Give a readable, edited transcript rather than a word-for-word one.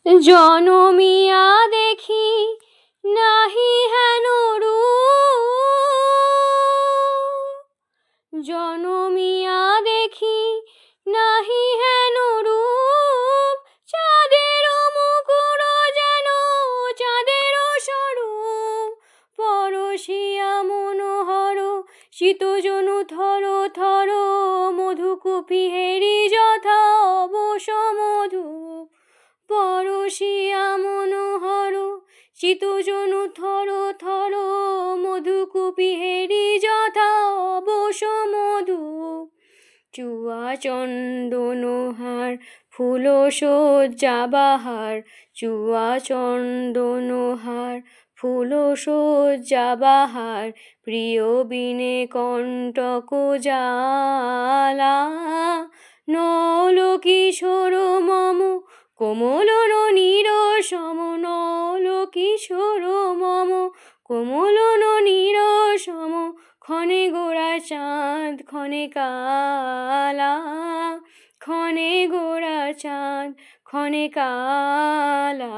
জনমিয়া দেখি নাহি হেন রূপ, জনমিয়া দেখি নাহি হেন রূপ, চাঁদের মুকুর যেন চাঁদের স্বরূপ, পরশিয়া মনোহর শীতজনু থর থর, মধুকুপি হেরি যথা অবশ মধুপ, পরশিয়া মনোহর শীতজনু থর থর, মধুকুপি হেরি যথা অবশ মধুপ, চুয়া চন্দনহার ফুল সজ্জা বাহার, চুয়া চন্দনহার ফুল সজ্জা বাহার, প্রিয় বিনে কণ্টক জ্বালা, নল কিশোর মম কোমল ননীর সম, নল কিশোর মম কোমল ননীর সম, ক্ষণে গোরা চাঁদ ক্ষণে কালা, ক্ষণে গোরা চাঁদ ক্ষণে কালা।